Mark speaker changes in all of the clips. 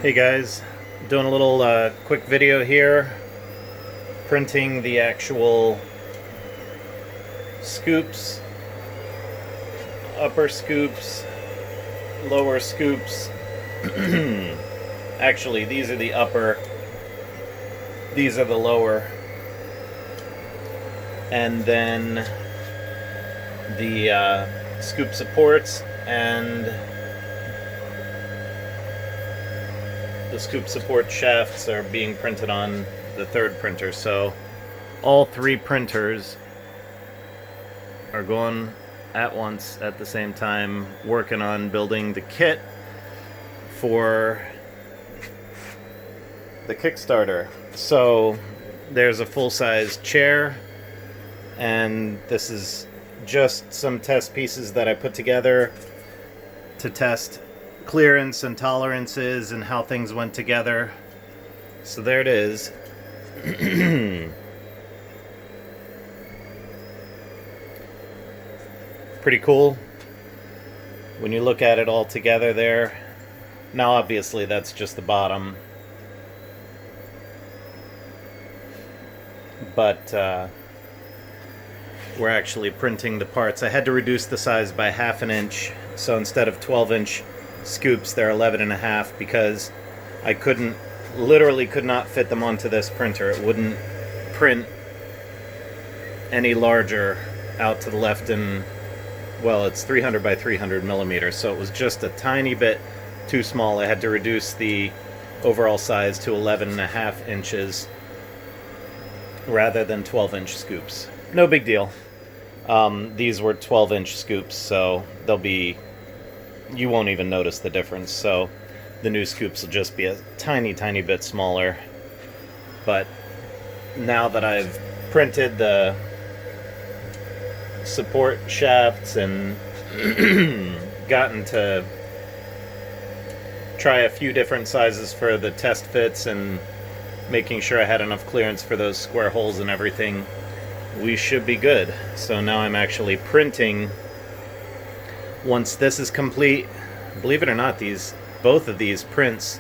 Speaker 1: Hey guys, doing a little quick video here, printing the actual scoops, upper scoops, lower scoops. Actually, these are the upper, these are the lower, and then the scoop supports and the scoop support shafts are being printed on the third printer. So all three printers are going at once at the same time, working on building the kit for the Kickstarter. So there's a full-size chair, and this is just some test pieces that I put together to test clearance and tolerances and how things went together. So there it is. Pretty cool when you look at it all together there. Now obviously that's just the bottom, but we're actually printing the parts. I had to reduce the size by ½ inch, so instead of 12-inch scoops, they're 11.5, because I literally could not fit them onto this printer. It wouldn't print any larger out to the left, and well, it's 300 by 300 millimeters, so it was just a tiny bit too small. I had to reduce the overall size to 11.5 inches rather than 12-inch scoops. No big deal. These were 12-inch scoops, so you won't even notice the difference. So the new scoops will just be a tiny bit smaller. But now that I've printed the support shafts and gotten to try a few different sizes for the test fits and making sure I had enough clearance for those square holes and everything, we should be good. So now I'm actually printing. Once this is complete, believe it or not, both of these prints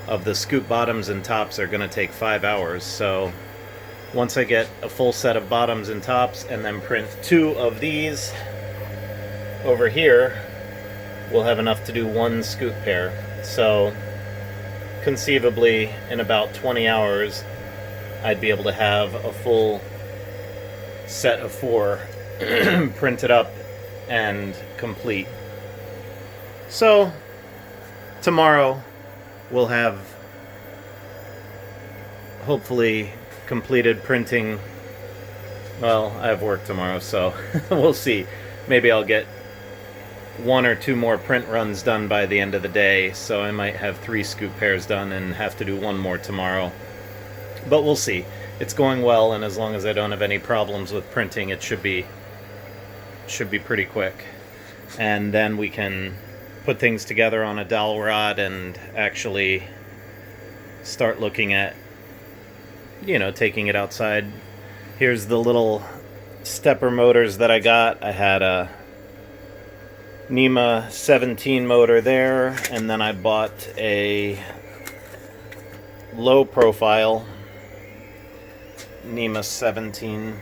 Speaker 1: of the scoop bottoms and tops are going to take 5 hours. So once I get a full set of bottoms and tops and then print 2 of these over here, we'll have enough to do 1 scoop pair. So conceivably in about 20 hours I'd be able to have a full set of 4 printed up and complete. So tomorrow we'll have hopefully completed printing. Well, I have work tomorrow, so we'll see. Maybe I'll get 1 or 2 more print runs done by the end of the day, so I might have 3 scoop pairs done and have to do 1 more tomorrow. But we'll see. It's going well, and as long as I don't have any problems with printing, it should be pretty quick. And then we can put things together on a dowel rod and actually start looking at, taking it outside. Here's the little stepper motors that I got. I had a NEMA 17 motor there, and then I bought a low profile NEMA 17.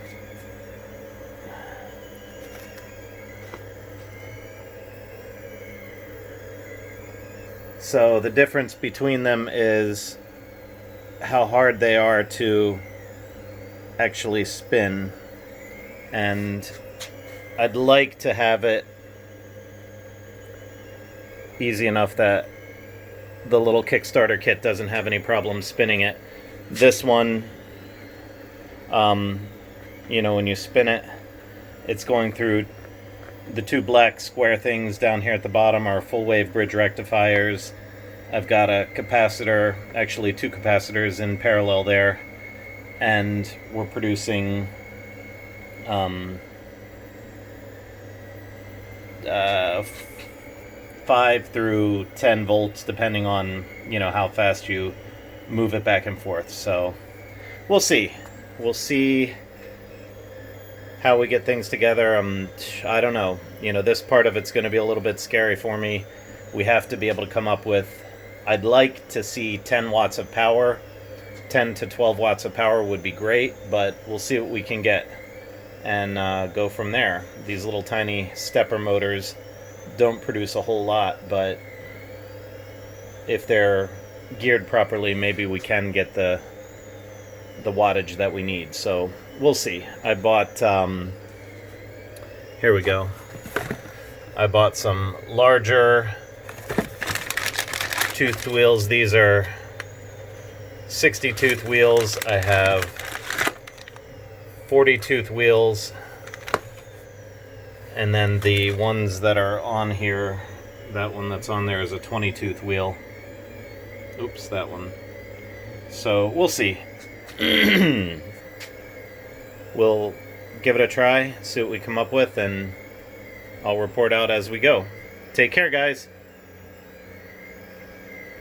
Speaker 1: So the difference between them is how hard they are to actually spin, and I'd like to have it easy enough that the little Kickstarter kit doesn't have any problem spinning it. This one, when you spin it, it's going through the 2 black square things down here at the bottom are full wave bridge rectifiers. I've got a capacitor, actually 2 capacitors in parallel there, and we're producing 5 through 10 volts depending on how fast you move it back and forth. So we'll see how we get things together. I don't know. This part of it's going to be a little bit scary for me. We have to be able to come up with I'd like to see 10 watts of power. 10 to 12 watts of power would be great, but we'll see what we can get and go from there. These little tiny stepper motors don't produce a whole lot, but if they're geared properly, maybe we can get the wattage that we need. So we'll see. I bought here we go. I bought some larger toothed wheels. These are 60 tooth wheels. I have 40 tooth wheels, and then the ones that are on here, that one that's on there is a 20 tooth wheel. Oops, that one. So we'll see. We'll give it a try, see what we come up with, and I'll report out as we go. Take care, guys.